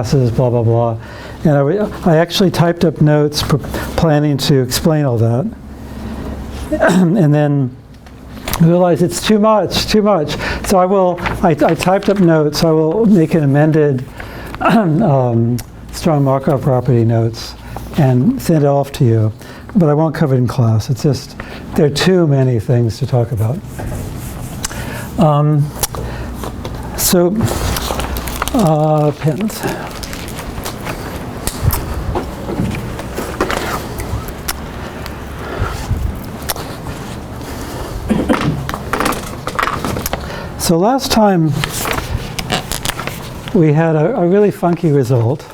classes, blah, blah, blah. And I actually typed up notes planning to explain all that. And then realized it's too much. So I typed up notes. I will make an amended strong Markov property notes and send it off to you. But I won't cover it in class. It's just, there are too many things to talk about. Pens. So last time we had a really funky result.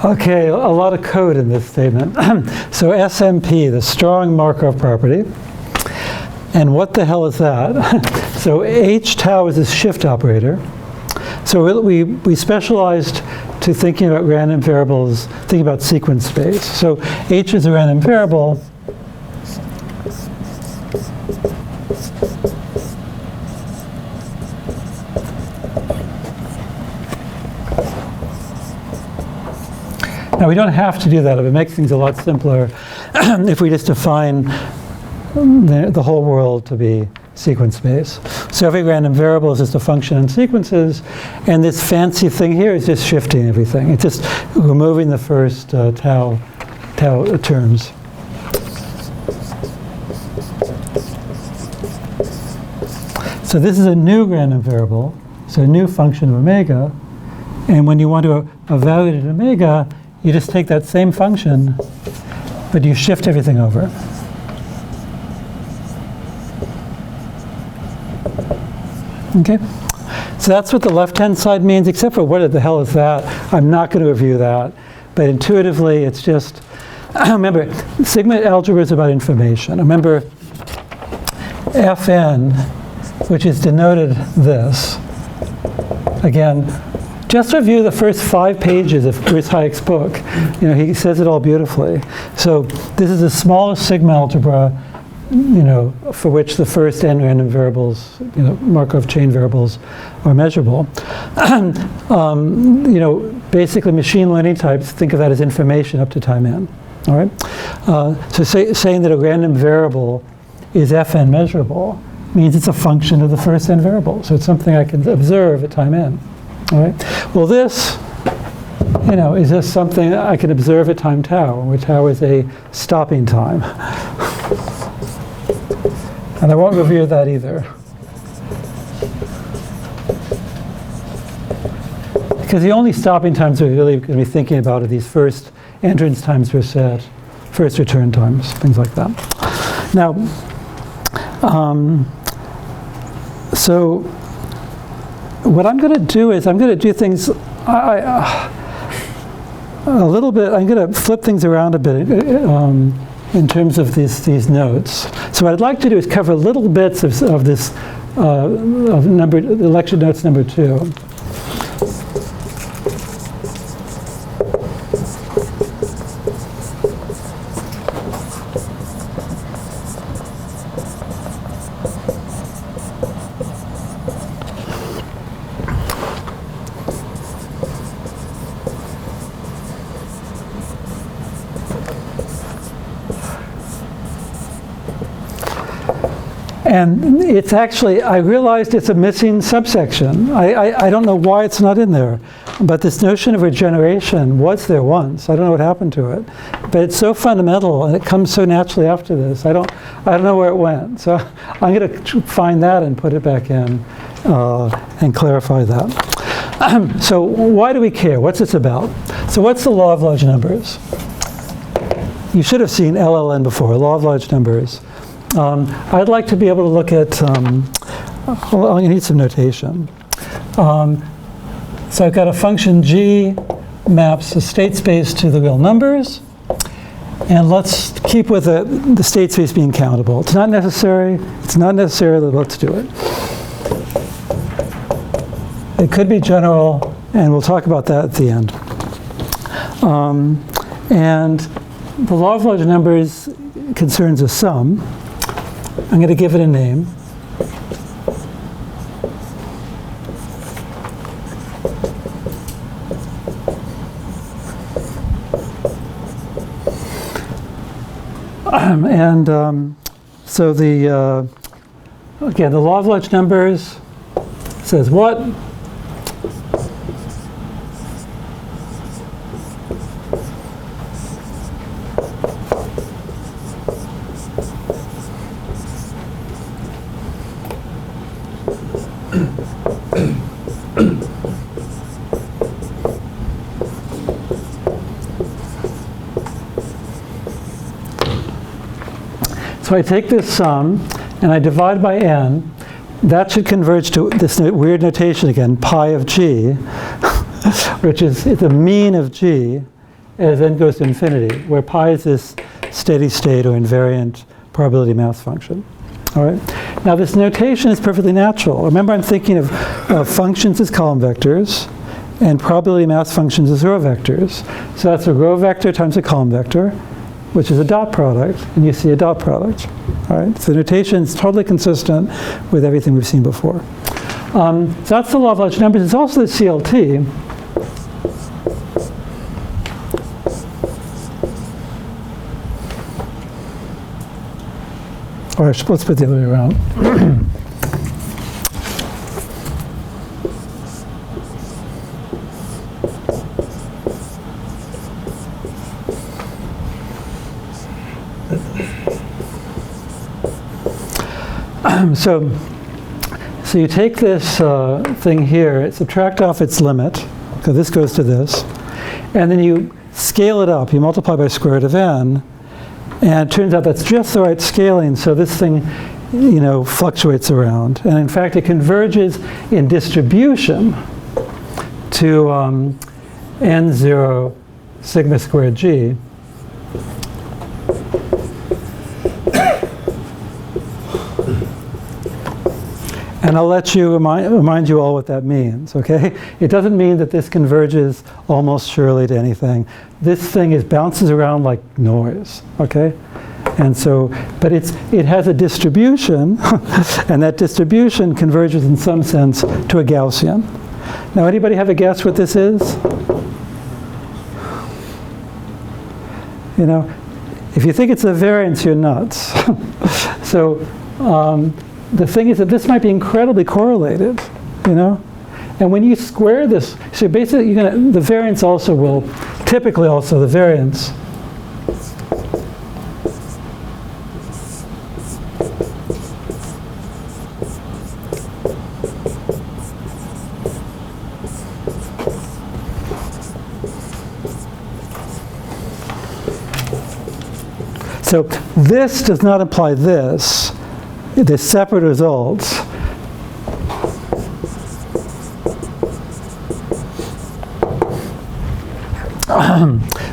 Okay, a lot of code in this statement. So SMP, the strong Markov property. And what the hell is that? So H tau is this shift operator. So we specialized to thinking about random variables, thinking about sequence space. So H is a random variable. Now we don't have to do that. It would make things a lot simpler if we just define the whole world to be sequence space. So every random variable is just a function in sequences, and this fancy thing here is just shifting everything. It's just removing the first tau terms. So this is a new random variable, so a new function of omega, and when you want to evaluate at omega, you just take that same function, but you shift everything over. Okay? So that's what the left-hand side means, except for what the hell is that? I'm not going to review that. But intuitively, it's just, remember, sigma algebra is about information. Remember, Fn, which is denoted this, again, just review the first 5 pages of Bruce Hayek's book. You know, he says it all beautifully. So this is the smallest sigma algebra, you know, for which the first n random variables, you know, Markov chain variables are measurable. You know, basically machine learning types think of that as information up to time n. All right. So saying that a random variable is Fn measurable means it's a function of the first n variable. So it's something I can observe at time n. All right. Well, this, you know, is just something I can observe at time tau, where tau is a stopping time. And I won't review that either. Because the only stopping times we're really going to be thinking about are these first entrance times per set, first return times, things like that. Now, so what I'm going to do is I'm going to do things a little bit. I'm going to flip things around a bit in terms of these notes. So what I'd like to do is cover little bits of this of lecture notes number 2. And it's actually, I realized it's a missing subsection. I don't know why it's not in there. But this notion of regeneration was there once. I don't know what happened to it. But it's so fundamental, and it comes so naturally after this. I don't know where it went. So I'm going to find that and put it back in and clarify that. So why do we care? What's this about? So what's the law of large numbers? You should have seen LLN before, law of large numbers. I'd like to be able to look at, well, I need some notation. So I've got a function g maps the state space to the real numbers. And let's keep with the state space being countable. It's not necessary. It's not necessary, but let's do it. It could be general, and we'll talk about that at the end. And the law of large numbers concerns a sum. I'm going to give it a name. So again, the law of large numbers says what? So I take this sum and I divide by n. That should converge to this weird notation again, pi of g, which is the mean of g as n goes to infinity, where pi is this steady state or invariant probability mass function. All right. Now this notation is perfectly natural. Remember, I'm thinking of functions as column vectors and probability mass functions as row vectors. So that's a row vector times a column vector, which is a dot product, and you see a dot product. All right, so the notation is totally consistent with everything we've seen before. So that's the law of large numbers. It's also the CLT. Or let's put it the other way around. So you take this thing here, subtract off its limit, so this goes to this, and then you scale it up. You multiply by square root of n, and it turns out that's just the right scaling, so this thing, fluctuates around. And in fact, it converges in distribution to n0 sigma squared g. And I'll let you remind you all what that means, okay? It doesn't mean that this converges almost surely to anything. This thing bounces around like noise, okay? And so, but it has a distribution, and that distribution converges in some sense to a Gaussian. Now, anybody have a guess what this is? If you think it's a variance, you're nuts. So, the thing is that this might be incredibly correlated, And when you square this, so basically the variance also will, typically also the variance so this does not imply this. The separate results.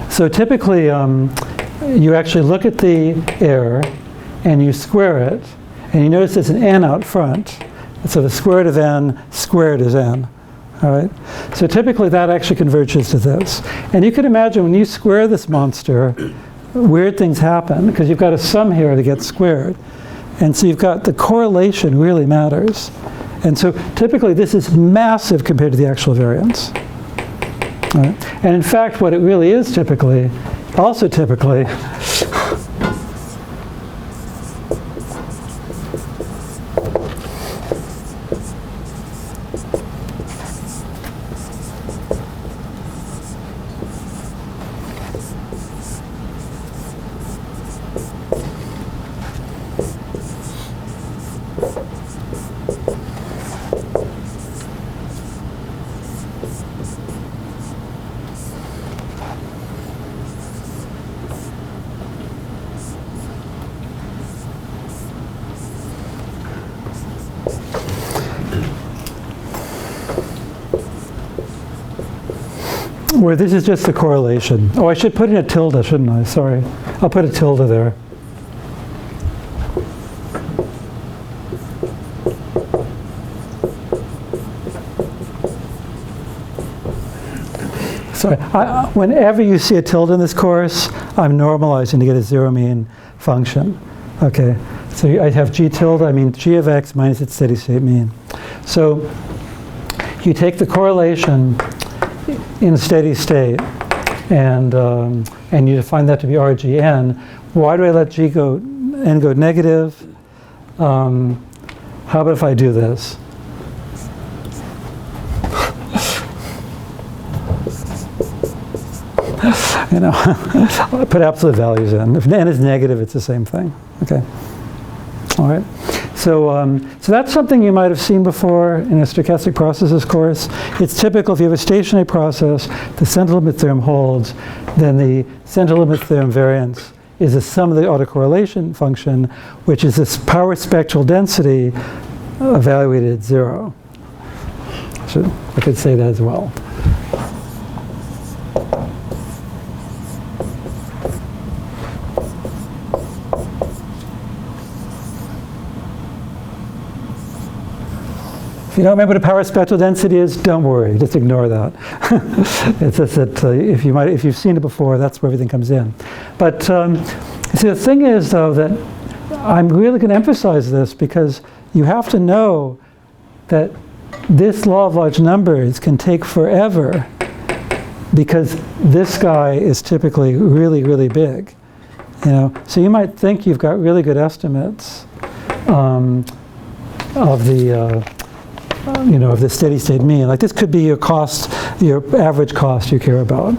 So typically, you actually look at the error and you square it, and you notice there's an n out front. So the square root of n squared is n. All right. So typically, that actually converges to this. And you can imagine when you square this monster, weird things happen because you've got a sum here that gets squared. And so you've got the correlation really matters. And so typically this is massive compared to the actual variance. All right. And in fact, what it really is typically, also typically, where this is just the correlation. Oh, I should put in a tilde, shouldn't I? Sorry. I'll put a tilde there. So whenever you see a tilde in this course, I'm normalizing to get a zero mean function. Okay, so I have g tilde, I mean g of x minus its steady state mean. So you take the correlation in a steady state, and you define that to be RGN. Why do I let n go negative? How about if I do this? You know, I put absolute values in. If n is negative, it's the same thing. Okay. All right. So, so that's something you might have seen before in a stochastic processes course. It's typical if you have a stationary process, the center limit theorem holds, then the center limit theorem variance is the sum of the autocorrelation function, which is this power spectral density evaluated at 0. So I could say that as well. If you don't remember what a power spectral density is, don't worry, just ignore that. It's just that if you've seen it before, that's where everything comes in. But see, the thing is, though, that I'm really going to emphasize this because you have to know that this law of large numbers can take forever because this guy is typically really, really big. You know, so you might think you've got really good estimates of the of the steady state mean. Like this could be your cost, your average cost you care about.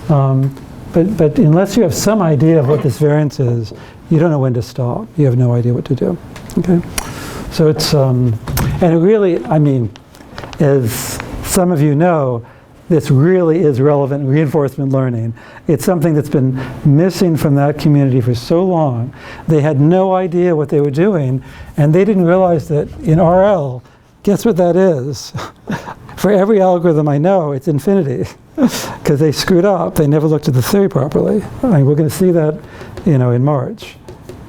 But unless you have some idea of what this variance is, you don't know when to stop. You have no idea what to do. Okay, so it's and it really, I mean, as some of you know, this really is relevant reinforcement learning. It's something that's been missing from that community for so long. They had no idea what they were doing, and they didn't realize that in RL, guess what that is? For every algorithm I know, it's infinity, because they screwed up. They never looked at the theory properly. I mean, we're going to see that, in March.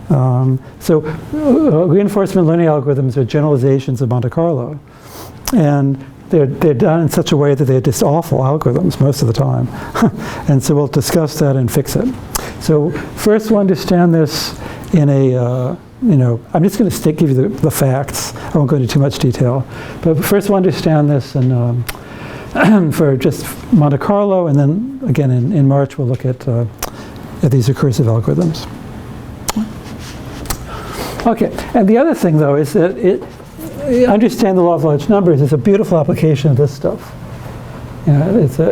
So reinforcement learning algorithms are generalizations of Monte Carlo, and they're done in such a way that they're just awful algorithms most of the time. And so we'll discuss that and fix it. So first we'll understand this in a I'm just going to give you the facts. I won't go into too much detail. But first we'll understand this for just Monte Carlo, and then again in March we'll look at these recursive algorithms. Okay, and the other thing though is that understand the law of large numbers is a beautiful application of this stuff. I'd say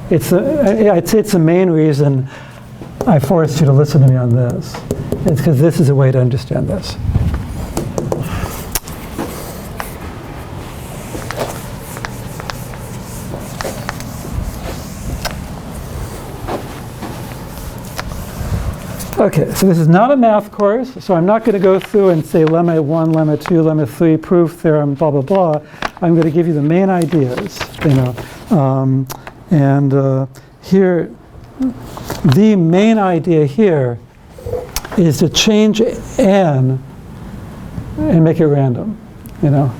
it's the main reason I forced you to listen to me on this. It's because this is a way to understand this. Okay, so this is not a math course, so I'm not going to go through and say lemma 1, lemma 2, lemma 3, proof, theorem, blah, blah, blah. I'm going to give you the main ideas, here, the main idea here is to change n and make it random,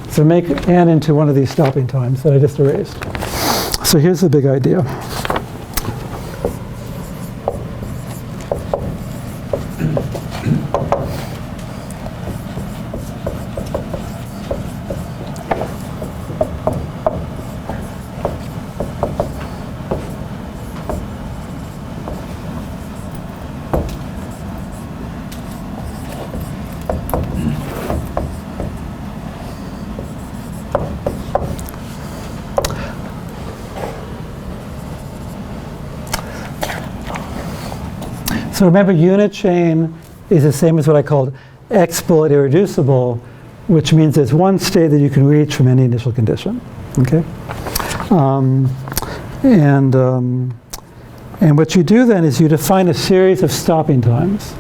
So make n into one of these stopping times that I just erased. So here's the big idea. So remember, unit chain is the same as what I called x-bullet irreducible, which means there's one state that you can reach from any initial condition. Okay, and what you do then is you define a series of stopping times.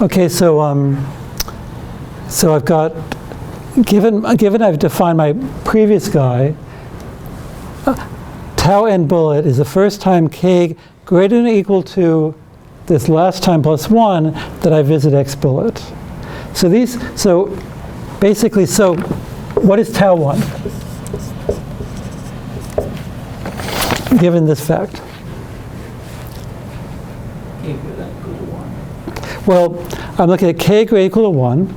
Okay, so so I've got, given I've defined my previous guy, tau n bullet is the first time k greater than or equal to this last time plus 1 that I visit x bullet. So basically, what is tau 1? Given this fact. Well, I'm looking at k greater or equal to 1,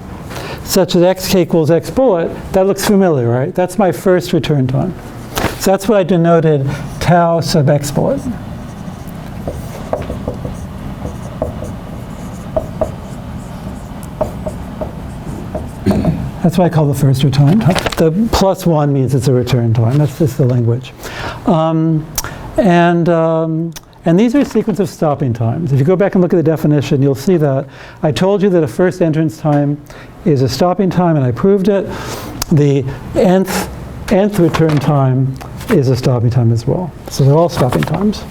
such that x equals x bullet. That looks familiar, right? That's my first return time. So that's what I denoted tau sub x bullet. That's what I call the first return time. The plus 1 means it's a return time. That's just the language. And these are a sequence of stopping times. If you go back and look at the definition, you'll see that I told you that a first entrance time is a stopping time, and I proved it. The nth return time is a stopping time as well. So they're all stopping times.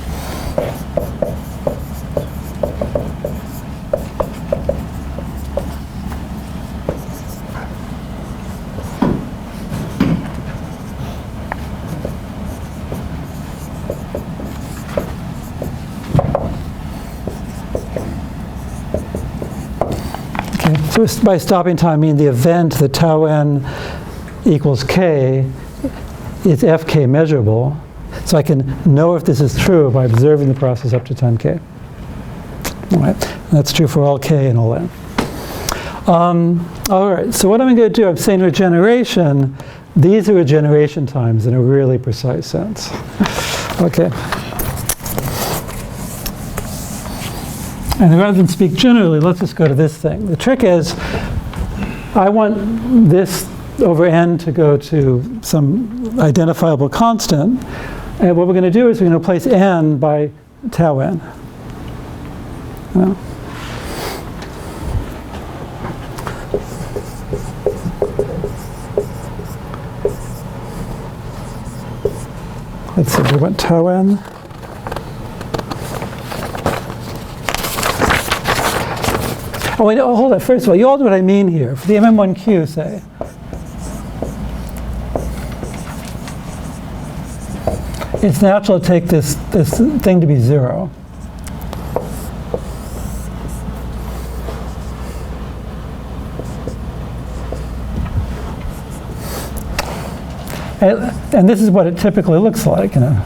So by stopping time, I mean the event that tau n equals k is fk measurable. So I can know if this is true by observing the process up to time k. All right. That's true for all k and all n. All right. So what I'm going to do, I'm saying regeneration. These are regeneration times in a really precise sense. Okay. And rather than speak generally, let's just go to this thing. The trick is, I want this over n to go to some identifiable constant. And what we're going to do is we're going to replace n by tau n. Well, let's see, we want tau n. Oh, wait, hold on. First of all, you all know what I mean here. For the MM1Q, say, it's natural to take this thing to be 0. And this is what it typically looks like, you know.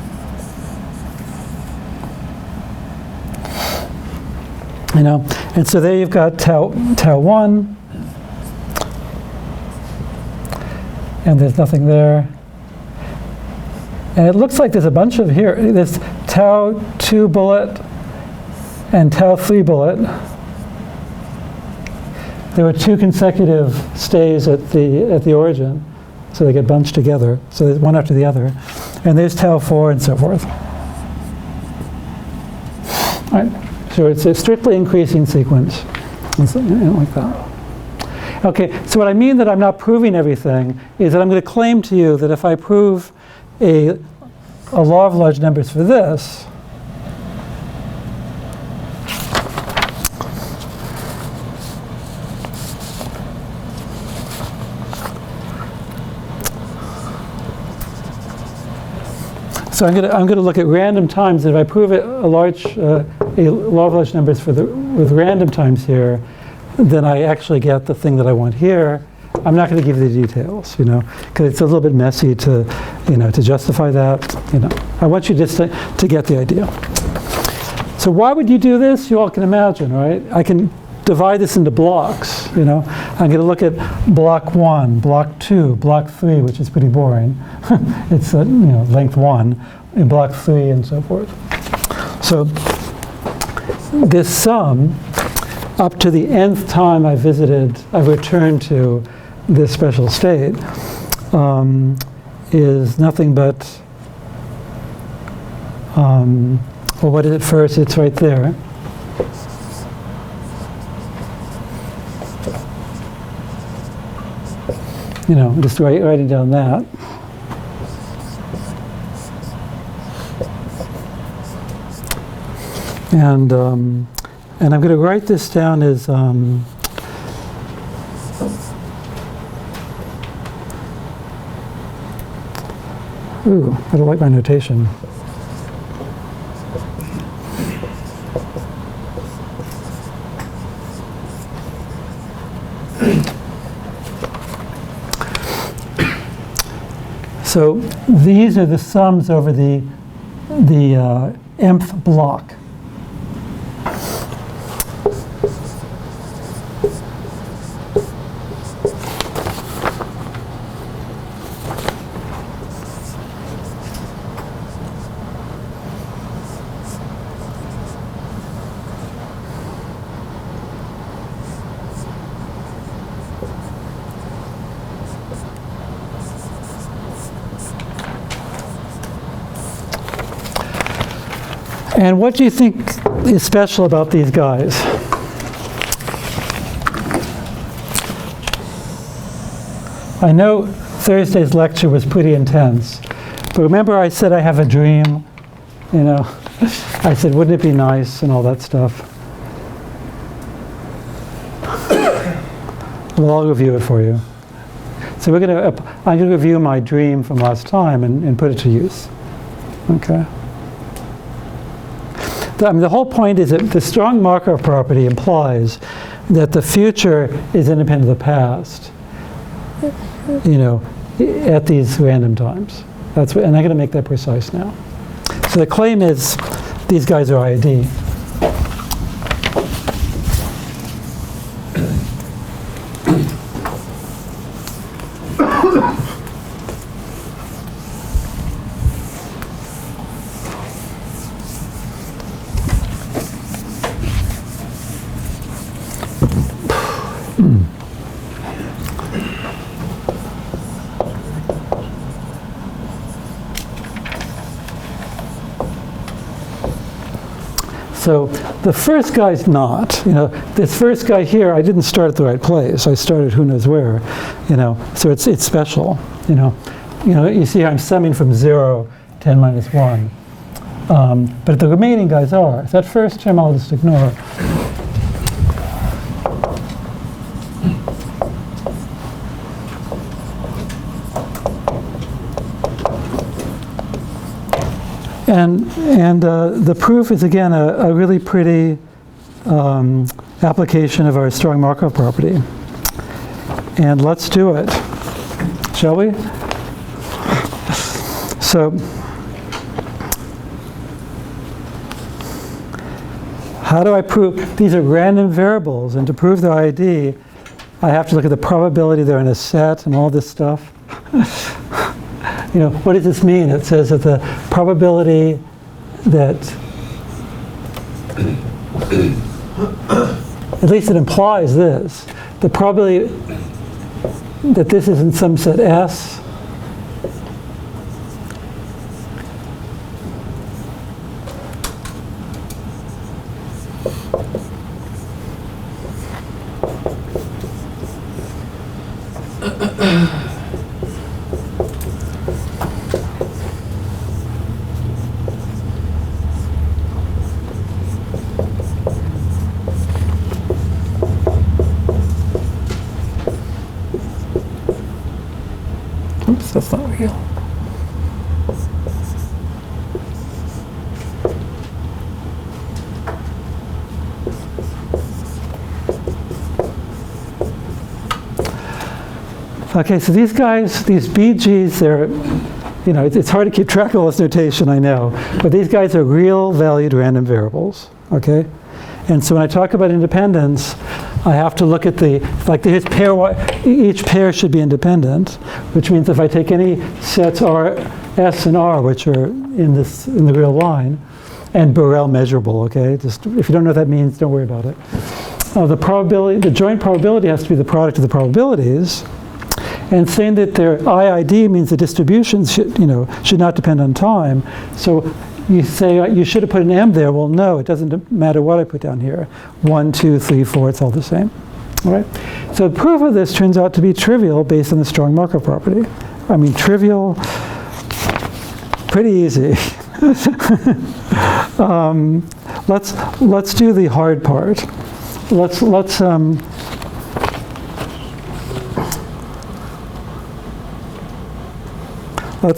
You know, and so there you've got tau 1, and there's nothing there. And it looks like there's a bunch of here. There's tau 2 bullet and tau 3 bullet. There were 2 consecutive stays at the origin, so they get bunched together. So there's one after the other, and there's tau 4 and so forth. All right. So it's a strictly increasing sequence, like that. Okay, so what I mean that I'm not proving everything is that I'm going to claim to you that if I prove a law of large numbers for this, so I'm going to look at random times, and if I prove it a law of large numbers with random times here, then I actually get the thing that I want here. I'm not going to give you the details, you know, because it's a little bit messy to, you know, to justify that. You know, I want you just to get the idea. So why would you do this? You all can imagine, right? I can divide this into blocks. You know, I'm going to look at block 1, block 2, block 3, which is pretty boring. It's you know, length 1, and block 3, and so forth. So this sum, up to the nth time I've returned to this special state, is nothing but, well, what is it first? It's right there. just writing down that. And I'm going to write this down as ooh, I don't like my notation. So these are the sums over the mth block. And what do you think is special about these guys? I know Thursday's lecture was pretty intense, but remember I said I have a dream, I said, wouldn't it be nice and all that stuff? Well, I'll review it for you. So I'm going to review my dream from last time and put it to use. Okay. The whole point is that the strong Markov property implies that the future is independent of the past, at these random times. And I'm going to make that precise now. So the claim is these guys are IID. So the first guy's not. This first guy here, I didn't start at the right place. I started who knows where. So it's special. You see I'm summing from 0 to n minus 1. But the remaining guys are. So that first term I'll just ignore. And the proof is, again, a really pretty application of our strong Markov property. And let's do it, shall we? So how do I prove? These are random variables, and to prove their ID, I have to look at the probability they're in a set and all this stuff. What does this mean? It says that the probability that, at least it implies this, the probability that this is in some set S oops, that's not real. Okay, so these guys, these BGs, they're, it's hard to keep track of all this notation, I know, but these guys are real valued random variables, okay? And so when I talk about independence, I have to look at here's each pair should be independent, which means if I take any sets R, S, and R, which are in the real line, and Borel measurable, okay? Just, if you don't know what that means, don't worry about it. The joint probability has to be the product of the probabilities. And saying that their IID means the distributions should not depend on time. So you say you should have put an M there. Well, no, it doesn't matter what I put down here. 1, 2, 3, 4, it's all the same. All right? So the proof of this turns out to be trivial based on the strong Markov property. I mean, trivial, pretty easy. Let's do the hard part. Let's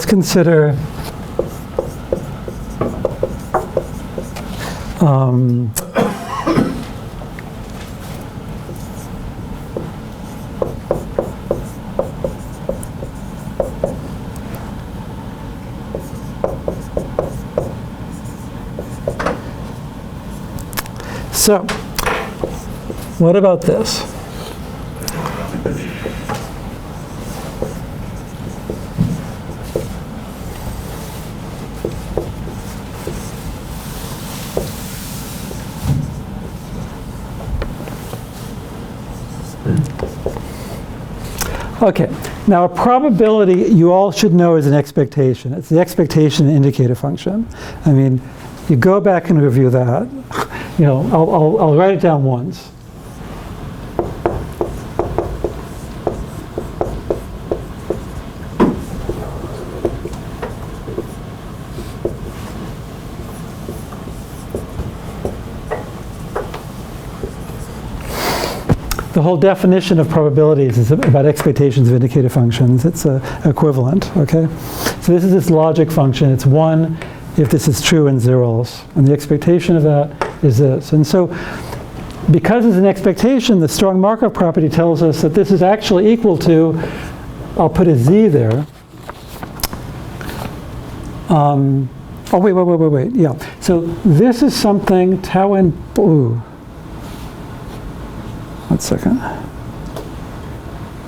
consider so, what about this? Okay, now a probability you all should know is an expectation. It's the expectation indicator function. I mean, you go back and review that. You know, I'll write it down once. The whole definition of probabilities is about expectations of indicator functions. It's equivalent, okay? So this is this logic function. It's 1 if this is true and 0 else. And the expectation of that is this. And so because it's an expectation, the strong Markov property tells us that this is actually equal to, I'll put a z there. Oh, wait. Yeah. So this is something tau n, ooh. 1 second.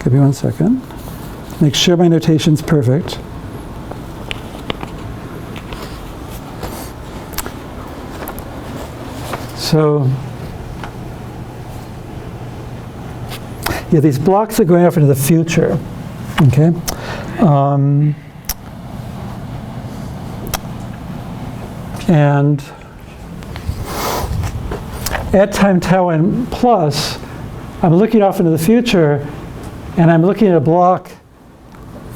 Give me 1 second. Make sure my notation's perfect. So, yeah, these blocks are going off into the future. Okay. And at time tau n plus, I'm looking off into the future, and I'm looking at a block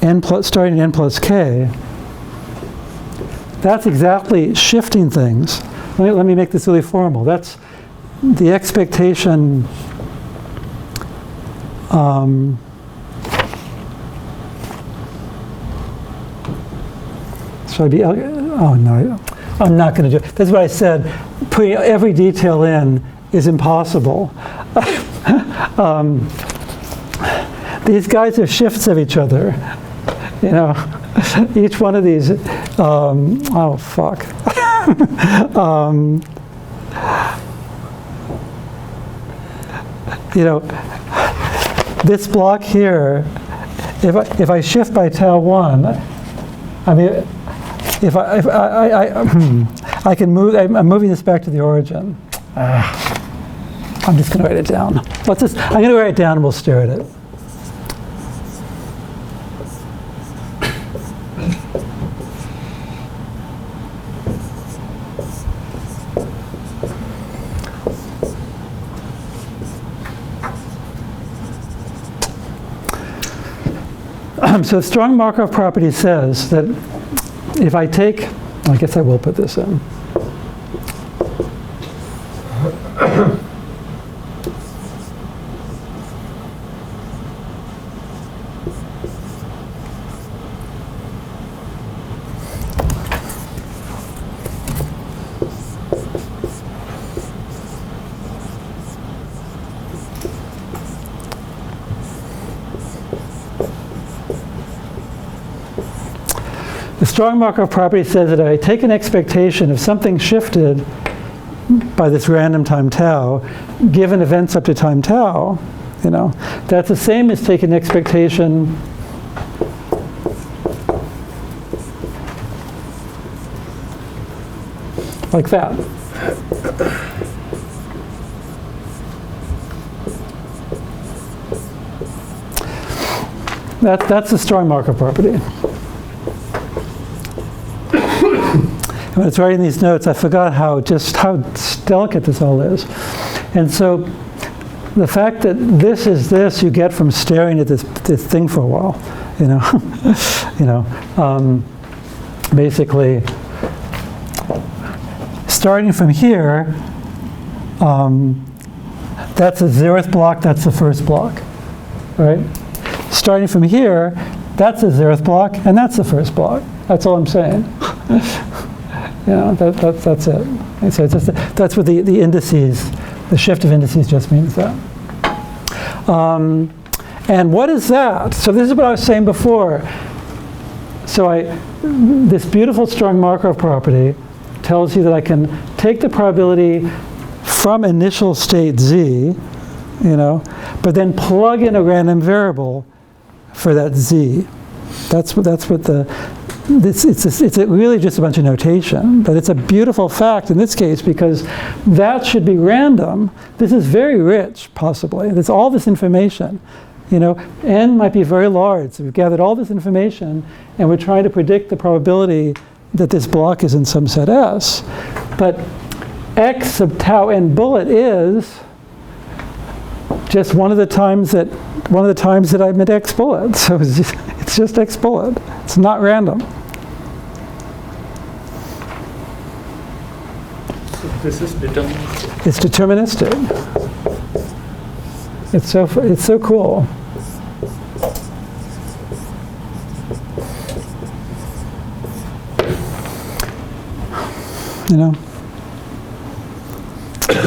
n plus, starting at n plus k. That's exactly shifting things. Let me make this really formal. That's the expectation. Should I be? Oh no, I'm not going to do it. That's what I said. Putting every detail in is impossible. These guys are shifts of each other. You know, each one of these. Oh fuck. You know, this block here. If I shift by tau 1, I mean, if I can move. I'm moving this back to the origin. I'm just going to write it down. I'm going to write it down and we'll stare at it. So strong Markov property says that if I take, I guess I will put this in. The strong Markov property says that if I take an expectation of something shifted by this random time tau, given events up to time tau, you know, that's the same as taking an expectation like that. That's the strong Markov property. When I was writing these notes, I forgot just how delicate this all is. And so the fact that this is this you get from staring at this thing for a while, you know. Basically, starting from here, that's the 0th block, that's the first block, right? Starting from here, that's the 0th block, and that's the first block. That's all I'm saying. That's it. And so it's just, that's what the indices, the shift of indices just means that. And what is that? So this is what I was saying before. So this beautiful strong Markov property tells you that I can take the probability from initial state z, but then plug in a random variable for that z. It's really just a bunch of notation, but it's a beautiful fact in this case because that should be random. This is very rich, possibly. There's all this information. N might be very large. So we've gathered all this information, and we're trying to predict the probability that this block is in some set S. But x sub tau n bullet is just one of the times that I meant x bullet. So it's just x bullet. It's not random. So this is deterministic. It's deterministic. It's so cool.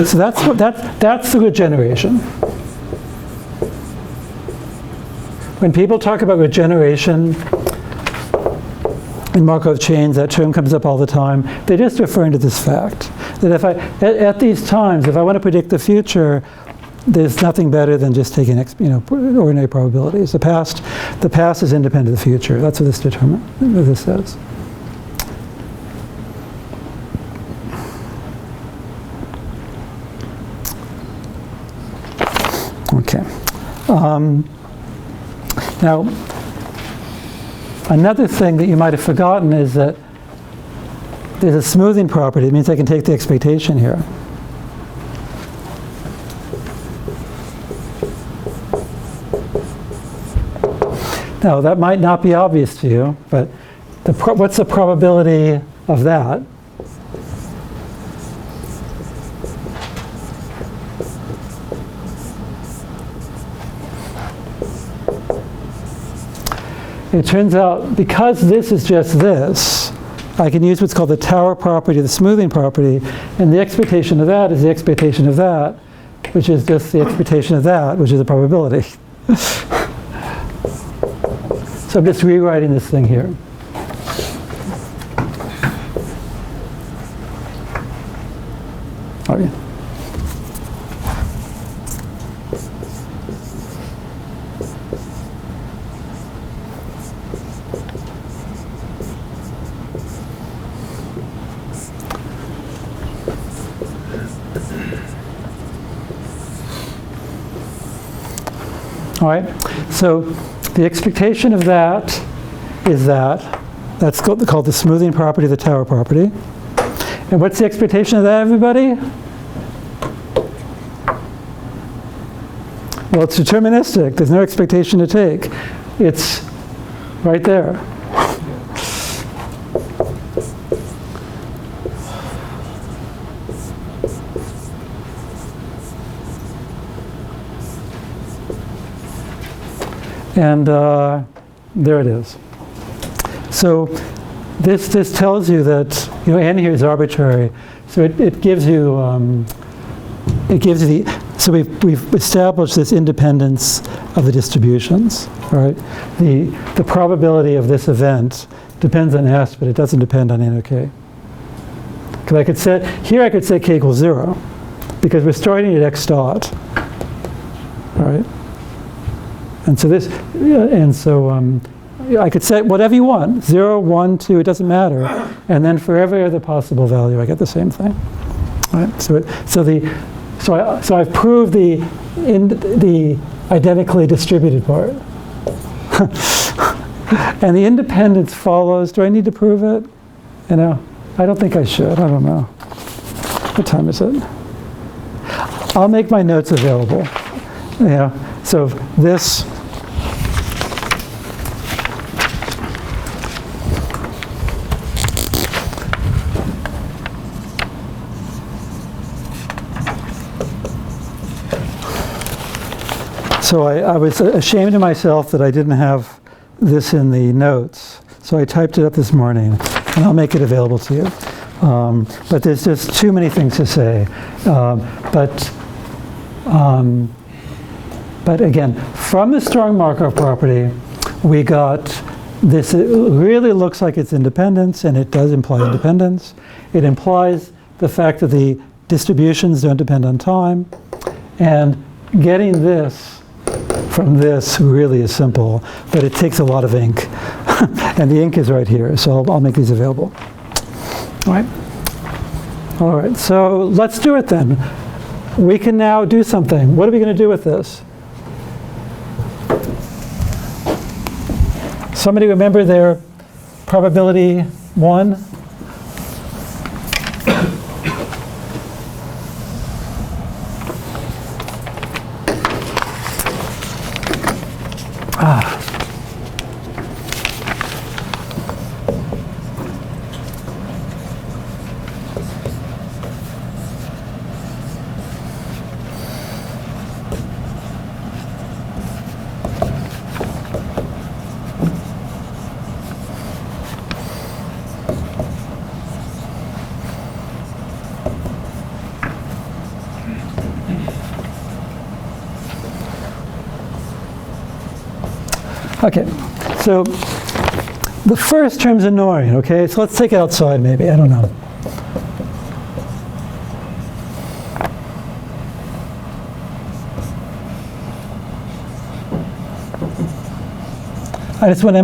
So that's the regeneration. When people talk about regeneration in Markov chains, that term comes up all the time. They're just referring to this fact that if at these times, if I want to predict the future, there's nothing better than just taking ordinary probabilities. The past is independent of the future. That's what this says. Okay. Now, another thing that you might have forgotten is that there's a smoothing property. It means I can take the expectation here. Now, that might not be obvious to you, but what's the probability of that? It turns out, because this is just this, I can use what's called the Tower property, the smoothing property, and the expectation of that is the expectation of that, which is just the expectation of that, which is a probability. So I'm just rewriting this thing here. Okay. All right, so the expectation of that is that. That's called the smoothing property, the Tower property. And what's the expectation of that, everybody? Well, it's deterministic. There's no expectation to take. It's right there. And there it is. So this tells you that n here is arbitrary. So it gives you so we've established this independence of the distributions, right? The probability of this event depends on S, but it doesn't depend on n or k. Because I could say k equals 0, because we're starting at x dot, all right? And so I could set whatever you want, 0, 1, 2, it doesn't matter. And then for every other possible value, I get the same thing. Right? So I've proved the identically distributed part. And the independence follows. Do I need to prove it? I don't think I should. I don't know. What time is it? I'll make my notes available. So this, so I was ashamed of myself that I didn't have this in the notes. So I typed it up this morning, and I'll make it available to you. But there's just too many things to say. But again, from the strong Markov property, we got this. It really looks like it's independence, and it does imply independence. It implies the fact that the distributions don't depend on time. And getting this from this really is simple, but it takes a lot of ink. And the ink is right here, so I'll make these available. All right. All right, so let's do it then. We can now do something. What are we going to do with this? Somebody remember their probability 1? Okay, so the first term's annoying, okay? So let's take it outside maybe, I don't know. I just want to